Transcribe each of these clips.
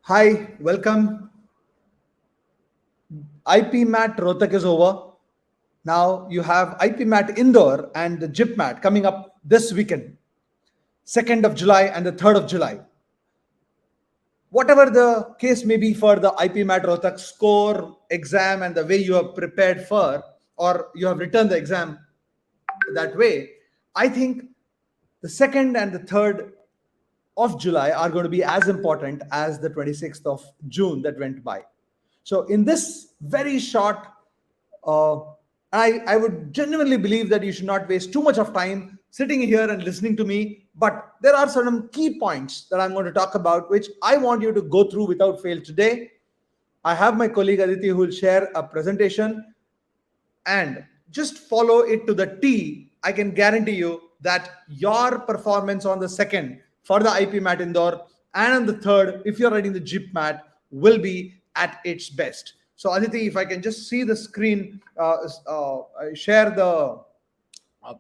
Hi, welcome. IPMAT Rohtak is over. Now you have IPMAT Indore and the JIPMAT coming up this weekend, 2nd of July and the 3rd of July. Whatever the case may be for the IPMAT Rohtak score, exam, and the way you have prepared for, or you have written the exam that way, I think the 2nd and the 3rd of July are going to be as important as the 26th of June that went by. So in this very short, uh, I would genuinely believe that you should not waste too much of time sitting here and listening to me. But there are certain key points that I'm going to talk about, which I want you to go through without fail today. I have my colleague Aditi who will share a presentation and just follow it to the T. I can guarantee you that your performance on the second for the IPMAT Indore and on the third, if you're writing the JIPMAT, will be at its best. So Aditi, if I can just see the screen, share the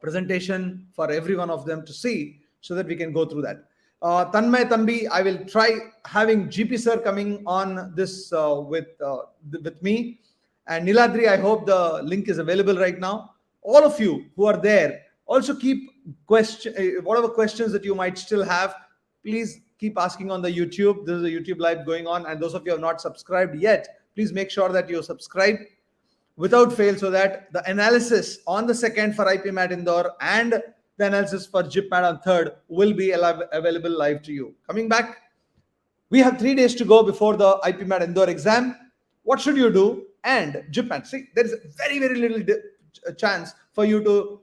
presentation for every one of them to see so that we can go through that. Tanmay Tambi, I will try having GP sir coming on this with me. And Niladri, I hope the link is available right now. All of you who are there, also keep whatever questions that you might still have, please keep asking on the YouTube. This is a YouTube live going on. And those of you who have not subscribed yet, please make sure that you subscribe without fail so that the analysis on the second for IPMAT Indore and the analysis for JIPMAT on third will be available live to you. Coming back, we have 3 days to go before the IPMAT Indore exam. What should you do? And JIPMAT. See, there is very, very little chance for you to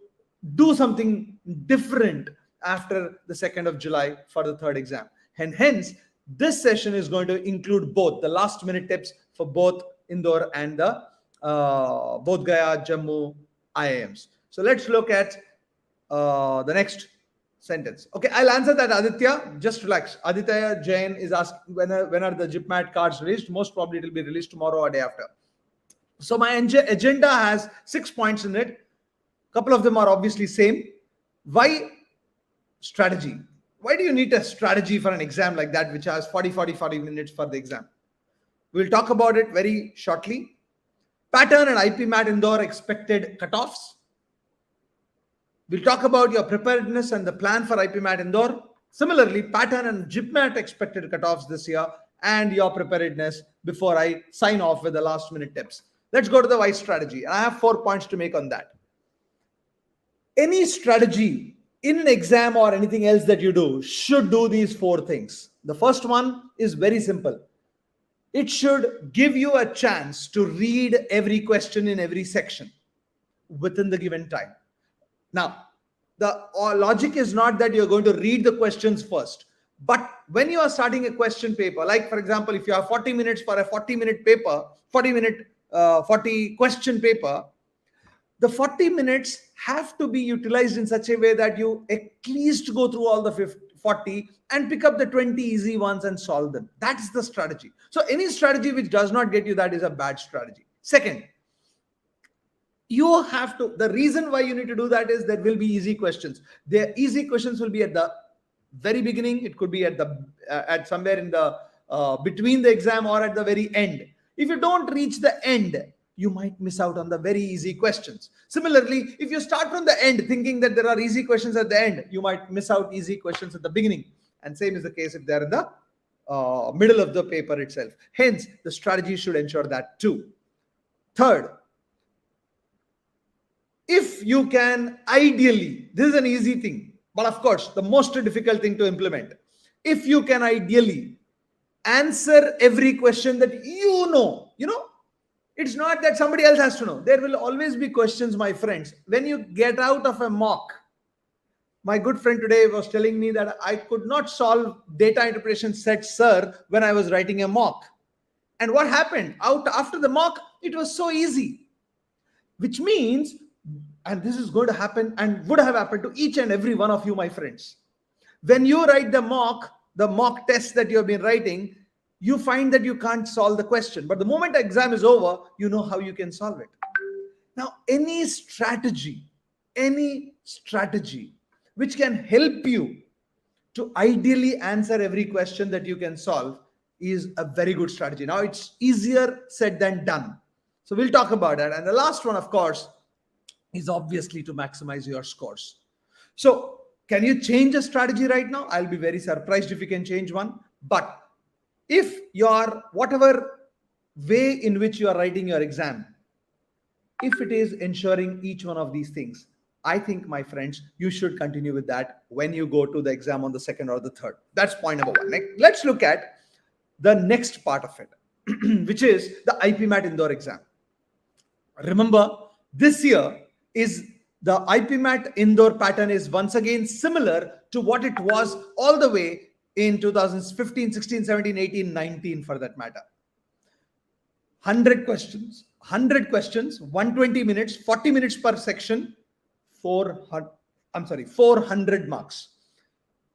do something different after the 2nd of July for the third exam. And hence, this session is going to include both the last minute tips for both Indore and the both Gaya, Jammu IIMs. So let's look at the next sentence. Okay, I'll answer that, Aditya. Just relax. Aditya Jain is asking when are the JIPMAT cards released? Most probably it will be released tomorrow or day after. So my agenda has 6 points in it. A couple of them are obviously same. Why strategy? Why do you need a strategy for an exam like that, which has 40 minutes for the exam? We'll talk about it very shortly. Pattern and IPMAT Indore expected cutoffs. We'll talk about your preparedness and the plan for IPMAT Indore. Similarly, pattern and JIPMAT expected cutoffs this year and your preparedness before I sign off with the last minute tips. Let's go to the why strategy. I have 4 points to make on that. Any strategy in an exam or anything else that you do should do these 4 things. The first one is very simple. It should give you a chance to read every question in every section within the given time. Now, the logic is not that you're going to read the questions first, but when you are starting a question paper, like for example, if you have 40 minutes for a 40-minute paper, 40 question paper, the 40 minutes have to be utilized in such a way that you at least go through all the 40 and pick up the 20 easy ones and solve them. That's the strategy. So any strategy which does not get you that is a bad strategy. Second, you have to, the reason why you need to do that is there will be easy questions. The easy questions will be at the very beginning. It could be at the at somewhere in the between the exam or at the very end. If you don't reach the end, you might miss out on the very easy questions. Similarly, if you start from the end thinking that there are easy questions at the end, you might miss out easy questions at the beginning. And same is the case if they're in the middle of the paper itself. Hence, the strategy should ensure that too. Third, if you can ideally, this is an easy thing, but of course, the most difficult thing to implement. If you can ideally answer every question that you know, it's not that somebody else has to know. There will always be questions, my friends. When you get out of a mock, my good friend today was telling me that I could not solve data interpretation set, sir, when I was writing a mock. And what happened? After the mock, it was so easy. Which means, and this is going to happen and would have happened to each and every one of you, my friends. When you write the mock test that you have been writing, you find that you can't solve the question. But the moment the exam is over, you know how you can solve it. Now, any strategy which can help you to ideally answer every question that you can solve is a very good strategy. Now, it's easier said than done. So we'll talk about that. And the last one, of course, is obviously to maximize your scores. So can you change a strategy right now? I'll be very surprised if you can change one. But if your whatever way in which you are writing your exam, if it is ensuring each one of these things, I think, my friends, you should continue with that when you go to the exam on the second or the third. That's point number one. Let's look at the next part of it, which is the IPMAT Indore exam. Remember, this year is the IPMAT Indore pattern is once again similar to what it was all the way in 2015, 16, 17, 18, 19 for that matter. 100 questions, 120 minutes, 40 minutes per section, 400 marks.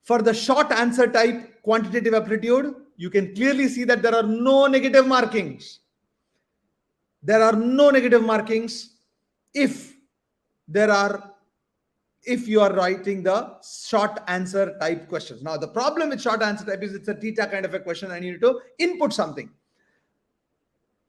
For the short answer type quantitative aptitude, you can clearly see that there are no negative markings. There are no negative markings if you are writing the short answer type questions. Now, the problem with short answer type is it's a theta kind of a question and you need to input something.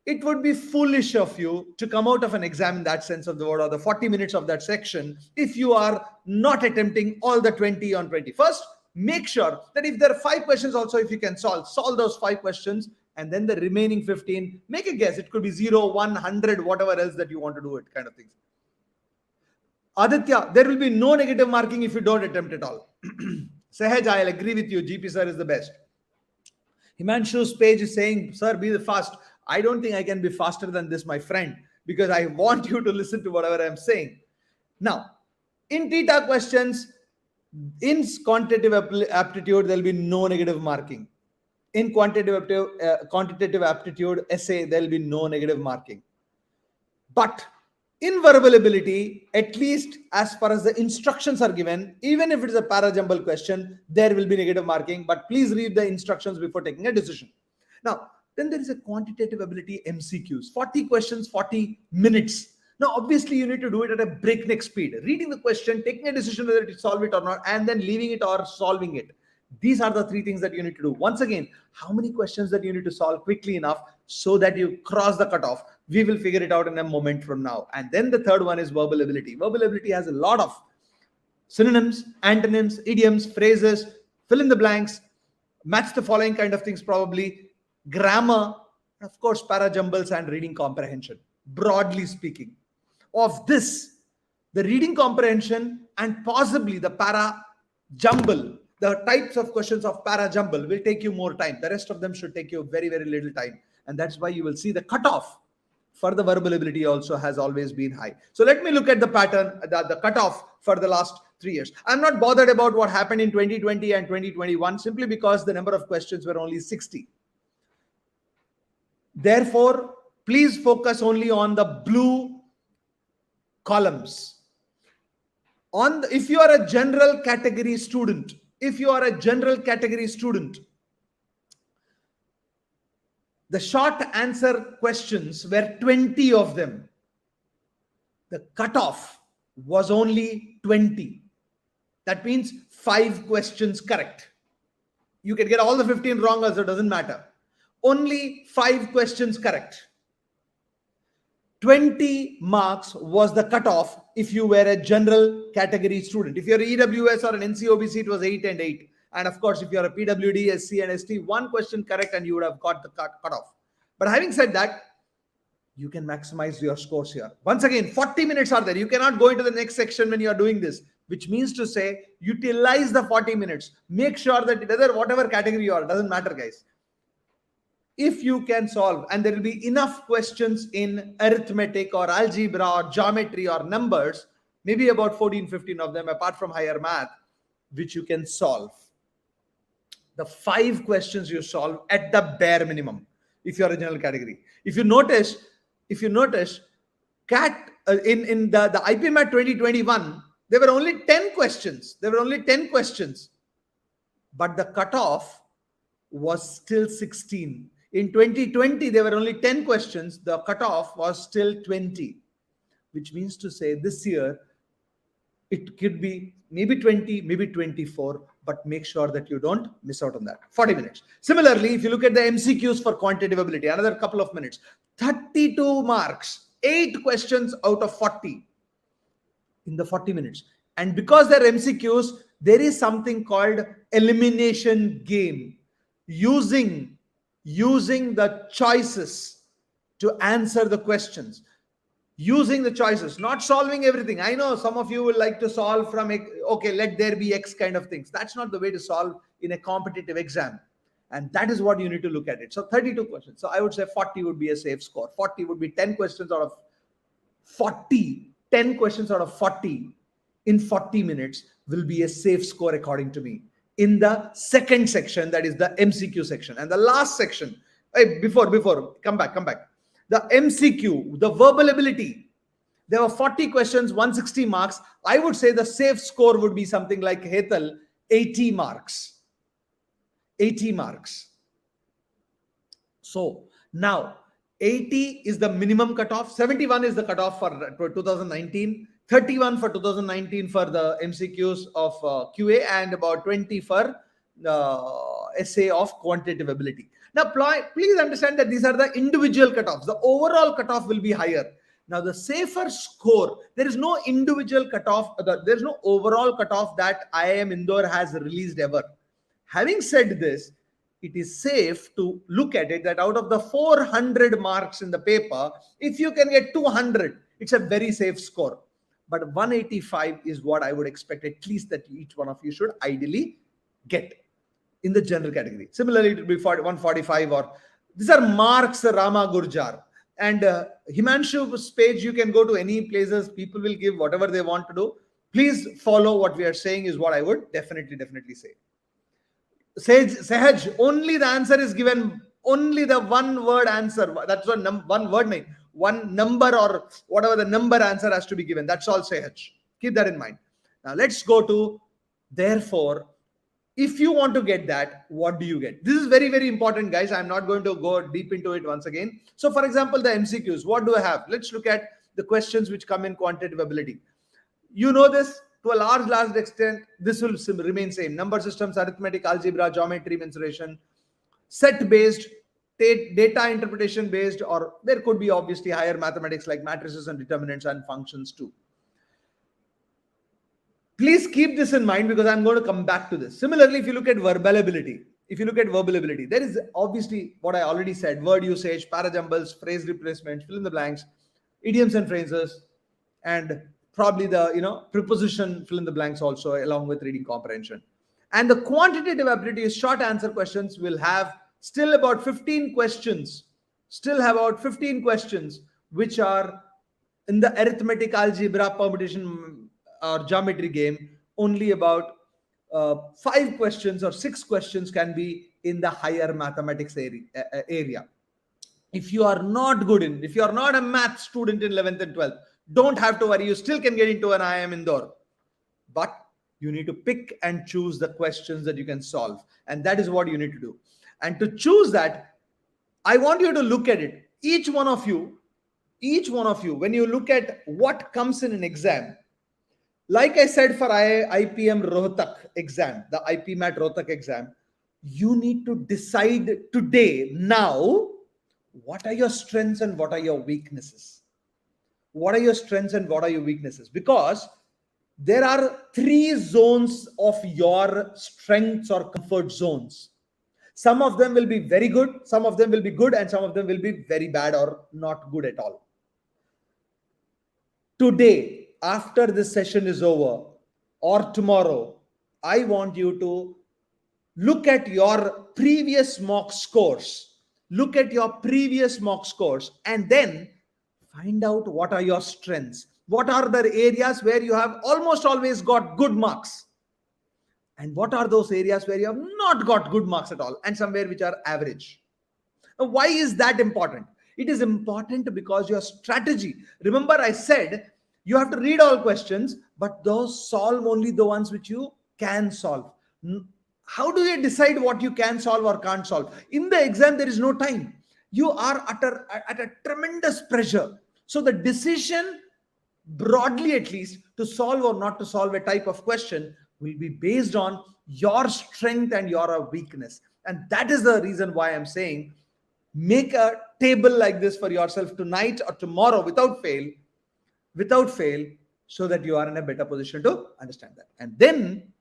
It would be foolish of you to come out of an exam in that sense of the word, or the 40 minutes of that section, if you are not attempting all the 20 on 20. First, make sure that if there are 5 questions also, if you can solve those 5 questions, and then the remaining 15, make a guess. It could be 0, 100, whatever else that you want to do it, kind of things. Aditya, there will be no negative marking if you don't attempt it all. Sahaj, I'll agree with you. GP sir is the best. Himanshu's page is saying, sir, be the fast. I don't think I can be faster than this, my friend, because I want you to listen to whatever I'm saying. Now, in theta questions, in quantitative aptitude, there'll be no negative marking. In quantitative aptitude essay, there'll be no negative marking. But in verbal ability, at least as far as the instructions are given, even if it is a para-jumble question, there will be negative marking. But please read the instructions before taking a decision. Now, then there is a quantitative ability MCQs, 40 questions, 40 minutes. Now, obviously, you need to do it at a breakneck speed. Reading the question, taking a decision whether to solve it or not, and then leaving it or solving it. These are the 3 things that you need to do. Once again, how many questions that you need to solve quickly enough so that you cross the cutoff? We will figure it out in a moment from now. And then the third one is verbal ability. Verbal ability has a lot of synonyms, antonyms, idioms, phrases, fill in the blanks, match the following kind of things probably, grammar, of course, para-jumbles and reading comprehension. Broadly speaking, of this, the reading comprehension and possibly the para-jumble, the types of questions of para-jumble will take you more time. The rest of them should take you very, very little time. And that's why you will see the cutoff for the verbal ability also has always been high. So let me look at the pattern, the cutoff for the last 3 years. I'm not bothered about what happened in 2020 and 2021 simply because the number of questions were only 60. Therefore, please focus only on the blue columns. If you are a general category student, the short answer questions were 20 of them. The cutoff was only 20. That means 5 questions correct. You can get all the 15 wrong, also it doesn't matter. Only 5 questions correct. 20 marks was the cutoff if you were a general category student. If you're EWS or an NCOBC, it was 8 and 8. And of course, if you're a PWD, SC and ST, 1 question correct and you would have got the cutoff. But having said that, you can maximize your scores here. Once again, 40 minutes are there. You cannot go into the next section when you are doing this, which means to say, utilize the 40 minutes. Make sure that whatever category you are, doesn't matter, guys. If you can solve, and there will be enough questions in arithmetic or algebra or geometry or numbers, maybe about 14, 15 of them, apart from higher math, which you can solve. The 5 questions you solve at the bare minimum, if you are a general category. If you notice, in the IPMAT 2021, there were only 10 questions. But the cutoff was still 16. In 2020, there were only 10 questions. The cutoff was still 20, which means to say this year, it could be maybe 20, maybe 24, but make sure that you don't miss out on that. 40 minutes. Similarly, if you look at the MCQs for quantitative ability, another couple of minutes, 32 marks, 8 questions out of 40 in the 40 minutes. And because they're MCQs, there is something called elimination game, using the choices to answer the questions. Using the choices, not solving everything. I know some of you will like to solve from, okay, let there be X kind of things. That's not the way to solve in a competitive exam. And that is what you need to look at it. So 32 questions. So I would say 40 would be a safe score. 40 would be 10 questions out of 40. 10 questions out of 40 in 40 minutes will be a safe score according to me. In the second section, that is the MCQ section. And the last section, before, come back. The MCQ, the verbal ability, there were 40 questions, 160 marks. I would say the safe score would be something like Hetal, 80 marks. 80 marks. So now 80 is the minimum cutoff. 71 is the cutoff for 2019. 31 for 2019 for the MCQs of QA, and about 20 for essay of quantitative ability. Now, please understand that these are the individual cutoffs. The overall cutoff will be higher. Now, the safer score, there is no individual cutoff, there is no overall cutoff that IIM Indore has released ever. Having said this, it is safe to look at it that out of the 400 marks in the paper, if you can get 200, it's a very safe score. But 185 is what I would expect at least that each one of you should ideally get in the general category. Similarly, it will be 145, or these are marks Rama Gurjar. And Himanshu's page, you can go to any places. People will give whatever they want to do. Please follow what we are saying is what I would definitely say. Sahaj, only the answer is given, only the one word answer. That's one word name. One number or whatever the number answer has to be given. That's all, Sahaj. Keep that in mind. Now let's go to, therefore, if you want to get that, what do you get? This is very, very important, guys. I'm not going to go deep into it once again. So, for example, the MCQs, what do I have? Let's look at the questions which come in quantitative ability. You know this to a large extent. This will remain same. Number systems, arithmetic, algebra, geometry, mensuration, set-based, data interpretation based, or there could be obviously higher mathematics like matrices and determinants and functions too. Please keep this in mind because I'm going to come back to this. Similarly, if you look at verbal ability, there is obviously what I already said: word usage, parajumbles, phrase replacement, fill in the blanks, idioms and phrases, and probably the preposition fill in the blanks also, along with reading comprehension. And the quantitative ability is short answer questions will have still about 15 questions, which are in the arithmetic, algebra, permutation, or geometry game. Only about 5 questions or 6 questions can be in the higher mathematics area. If you are not a math student in 11th and 12th, don't have to worry. You still can get into an IIM Indore. But you need to pick and choose the questions that you can solve. And that is what you need to do. And to choose that, I want you to look at it. Each one of you, when you look at what comes in an exam, like I said for IPM Rohtak exam, the IPMAT Rohtak exam, you need to decide today, now, what are your strengths and what are your weaknesses? Because there are 3 zones of your strengths or comfort zones. Some of them will be very good, some of them will be good, and some of them will be very bad or not good at all. Today, after this session is over, or tomorrow, I want you to look at your previous mock scores. And then find out what are your strengths. What are the areas where you have almost always got good marks? And what are those areas where you have not got good marks at all and somewhere which are average? Now, why is that important? It is important because your strategy, remember I said, you have to read all questions, but those solve only the ones which you can solve. How do you decide what you can solve or can't solve? In the exam, there is no time. You are at a tremendous pressure. So the decision, broadly at least, to solve or not to solve a type of question will be based on your strength and your weakness. And that is the reason why I'm saying, make a table like this for yourself tonight or tomorrow without fail, so that you are in a better position to understand that. And then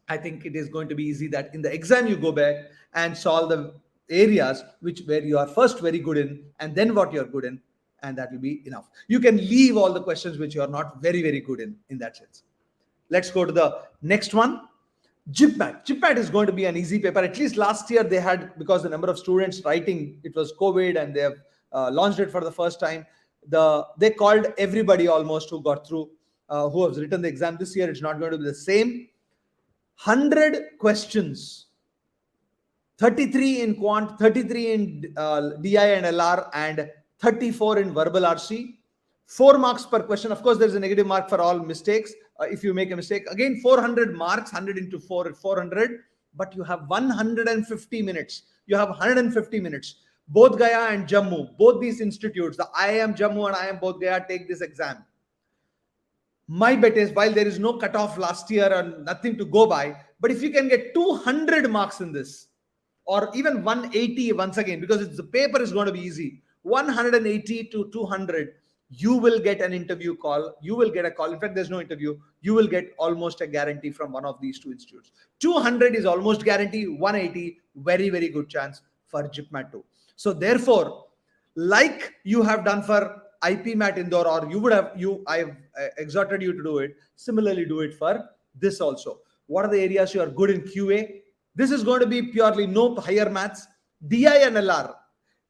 I think it is going to be easy that in the exam you go back and solve the areas where you are first very good in, and then what you're good in, and that will be enough. You can leave all the questions which you are not very, very good in that sense. Let's go to the next one. JIPMAT. JIPMAT is going to be an easy paper. At least last year they had, because the number of students writing, it was COVID and they have launched it for the first time. They called everybody almost who got through, who has written the exam. This year it's not going to be the same. 100 questions, 33 in quant, 33 in DI and LR, and 34 in verbal RC. 4 marks per question. Of course, there's a negative mark for all mistakes. If you make a mistake, again, 400 marks, 100 into 4 is 400, but you have 150 minutes. You have 150 minutes. Both Gaya and Jammu, both these institutes, the IIM Jammu and IIM Bodh Gaya, take this exam. My bet is, while there is no cutoff last year and nothing to go by, but if you can get 200 marks in this, or even 180 once again, because the paper is going to be easy, 180 to 200, you will get an interview call. You will get a call. In fact, there's no interview. You will get almost a guarantee from one of these two institutes. 200 is almost guarantee. 180, very, very good chance for JIPMAT 2. So therefore, like you have done for IPMAT Indore, or I have exhorted you to do it, similarly do it for this also. What are the areas you are good in QA? This is going to be purely no higher maths, DI and LR.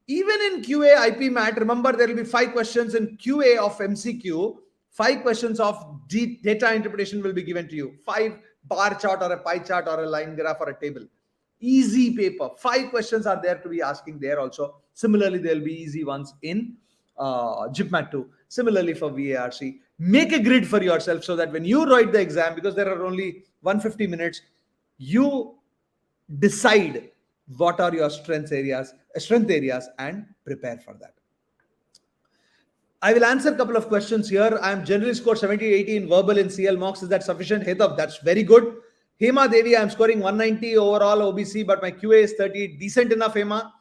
Even in QA, IPMAT, remember there will be 5 questions in QA of MCQ, 5 questions of data interpretation will be given to you. 5 bar chart or a pie chart or a line graph or a table. Easy paper. 5 questions are there to be asking there also. Similarly, there will be easy ones in JIPMAT 2. Similarly for VARC. Make a grid for yourself so that when you write the exam, because there are only 150 minutes, you decide what are your strength areas and prepare for that. I will answer a couple of questions here. I am generally scored 70-80 in verbal in CL mocks. Is that sufficient? Hetav, that's very good. Hema Devi, I am scoring 190 overall OBC, but my QA is 30. Decent enough, Hema.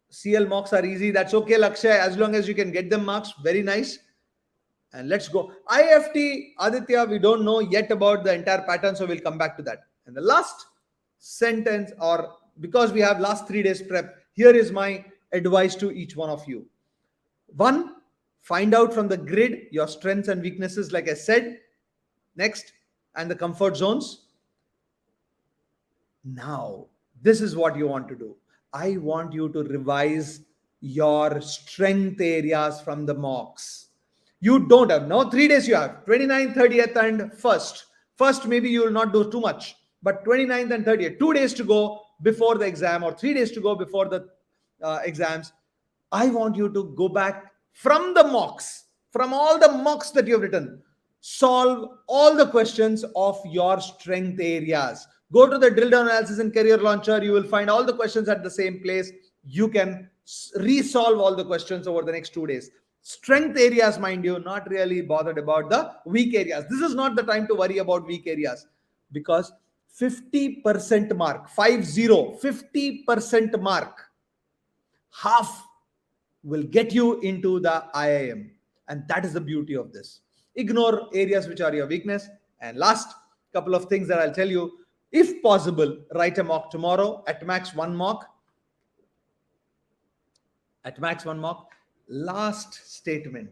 CL mocks are easy. That's okay, Lakshay, as long as you can get them marks. Very nice. And let's go. IFT, Aditya, we don't know yet about the entire pattern, so we'll come back to that. And the last sentence, or because we have last 3 days prep, here is my advice to each one of you. 1, find out from the grid your strengths and weaknesses, like I said. Next, and the comfort zones. Now, this is what you want to do. I want you to revise your strength areas from the mocks. You don't have, no, 3 days you have, 29th, 30th and 1st. First, maybe you will not do too much, but 29th and 30th, 2 days to go before the exam or 3 days to go before the exams. I want you to go back from the mocks, from all the mocks that you have written, solve all the questions of your strength areas. Go to the drill down analysis in Career Launcher. You will find all the questions at the same place. You can resolve all the questions over the next 2 days. Strength areas, mind you, not really bothered about the weak areas. This is not the time to worry about weak areas, because 50% mark, 50% mark, half will get you into the IIM. And that is the beauty of this. Ignore areas which are your weakness. And last couple of things that I'll tell you, if possible, write a mock tomorrow, at max 1 mock. At max 1 mock. Last statement.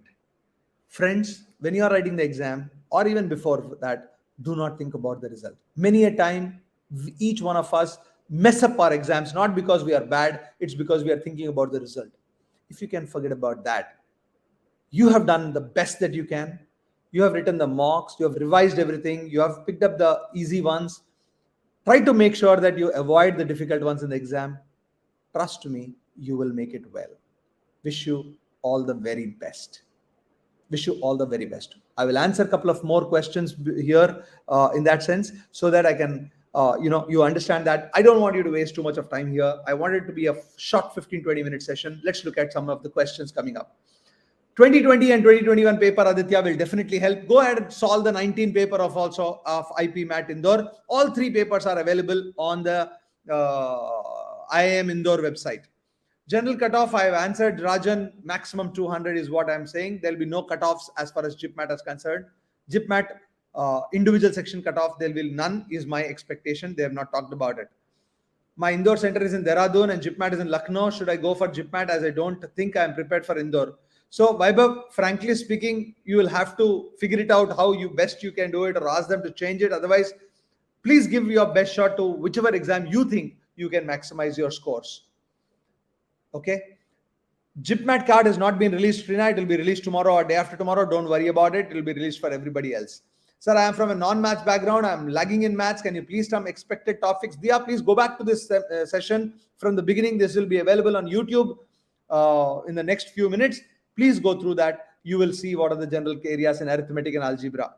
Friends, when you are writing the exam, or even before that, do not think about the result. Many a time, each one of us mess up our exams, not because we are bad, it's because we are thinking about the result. If you can forget about that, you have done the best that you can. You have written the mocks, you have revised everything, you have picked up the easy ones. Try to make sure that you avoid the difficult ones in the exam. Trust me, you will make it well. Wish you all the very best. Wish you all the very best. I will answer a couple of more questions here in that sense, so that I can, you understand that I don't want you to waste too much of time here. I want it to be a short 15-20 minute session. Let's look at some of the questions coming up. 2020 and 2021 paper, Aditya, will definitely help. Go ahead and solve the 19 paper of IPMAT Indore. All 3 papers are available on the IIM Indore website. General cutoff, I have answered. Rajan, maximum 200 is what I'm saying. There will be no cutoffs as far as JIPMAT is concerned. JIPMAT individual section cutoff, there will be none, is my expectation. They have not talked about it. My Indore center is in Dehradun and JIPMAT is in Lucknow. Should I go for JIPMAT, as I don't think I am prepared for Indore? So, Vaibhav, frankly speaking, you will have to figure it out how you can do it, or ask them to change it. Otherwise, please give your best shot to whichever exam you think you can maximize your scores. Okay. JIPMAT card has not been released tonight. It will be released tomorrow or day after tomorrow. Don't worry about it. It will be released for everybody else. Sir, I am from a non-maths background. I am lagging in maths. Can you please some expected topics? Dia, please go back to this session from the beginning. This will be available on YouTube in the next few minutes. Please go through that. You will see what are the general areas in arithmetic and algebra.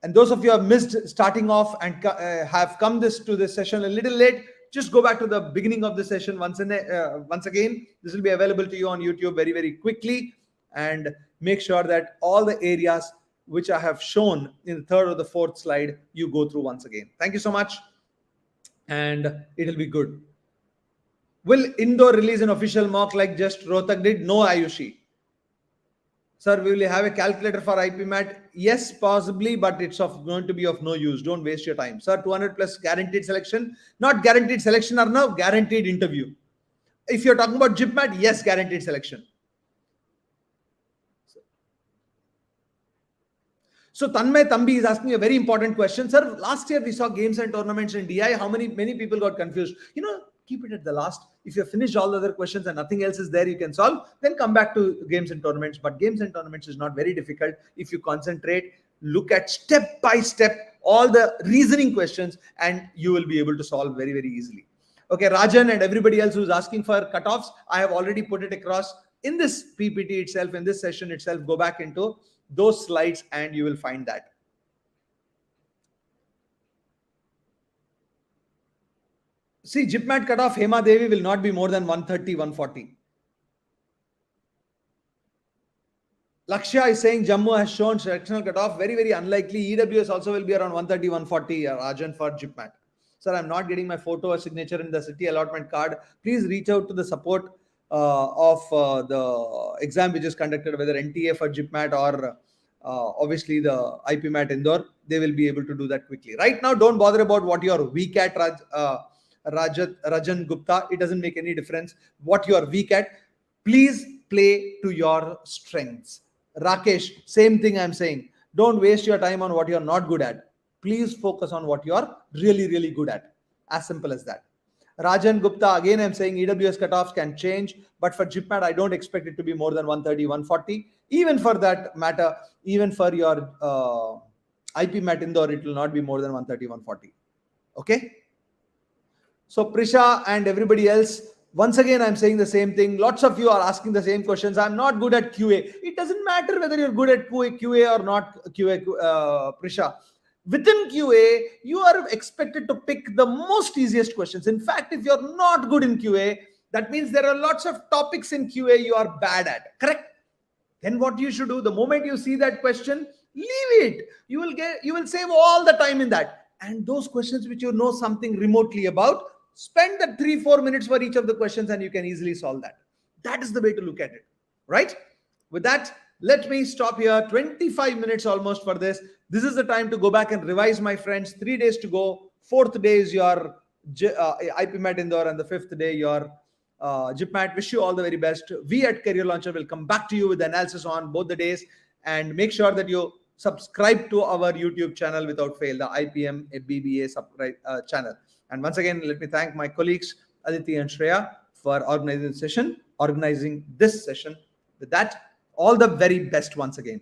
And those of you who have missed starting off and have come to this session a little late, just go back to the beginning of the session once again. This will be available to you on YouTube very, very quickly. And make sure that all the areas which I have shown in the 3rd or the 4th slide, you go through once again. Thank you so much. And it will be good. Will Indore release an official mock like just Rohtak did? No, Ayushi. Sir, will you have a calculator for IPMAT? Yes, possibly, but it's going to be of no use. Don't waste your time. Sir, 200 plus guaranteed selection. Not guaranteed selection, or no, guaranteed interview. If you're talking about JIPMAT, yes, guaranteed selection. So Tanmay Tambi is asking a very important question. Sir, last year we saw games and tournaments in DI. How many people got confused? Keep it at the last. If you finished all the other questions and nothing else is there you can solve, then come back to games and tournaments. But games and tournaments is not very difficult. If you concentrate, look at step by step all the reasoning questions, and you will be able to solve very, very easily. Okay, Rajan and everybody else who's asking for cutoffs, I have already put it across in this PPT itself, in this session itself. Go back into those slides and you will find that. See, JIPMAT cutoff, Hema Devi, will not be more than 130, 140. Lakshya is saying Jammu has shown sectional cutoff. Very, very unlikely. EWS also will be around 130, 140, Rajan, for JIPMAT. Sir, I'm not getting my photo or signature in the city allotment card. Please reach out to the support of the exam which is conducted, whether NTA for JIPMAT or obviously the IPMAT Indore. They will be able to do that quickly. Right now, don't bother about what you're weak at, Rajan Gupta. It doesn't make any difference what you are weak at. Please play to your strengths. Rakesh, same thing I'm saying. Don't waste your time on what you're not good at. Please focus on what you're really, really good at. As simple as that. Rajan Gupta, again I'm saying EWS cutoffs can change, but for JIPMAT, I don't expect it to be more than 130, 140. Even for that matter, even for your IPMAT Indore, it will not be more than 130, 140. Okay? So Prisha and everybody else, once again, I'm saying the same thing. Lots of you are asking the same questions. I'm not good at QA. It doesn't matter whether you're good at QA or not QA, Prisha. Within QA, you are expected to pick the most easiest questions. In fact, if you're not good in QA, that means there are lots of topics in QA you are bad at. Correct? Then what you should do, the moment you see that question, leave it. You will save all the time in that. And those questions which you know something remotely about, spend the 3-4 minutes for each of the questions and you can easily solve that. That is the way to look at it, right? With that, let me stop here. 25 minutes almost for this. This is the time to go back and revise, my friends. 3 days to go. 4th day is your IPMAT Indore and the 5th day your JIPMAT. Wish you all the very best. We at Career Launcher will come back to you with the analysis on both the days, and make sure that you subscribe to our YouTube channel without fail, the IPM BBA channel. And once again, let me thank my colleagues Aditi and Shreya for organizing this session. With that, all the very best once again.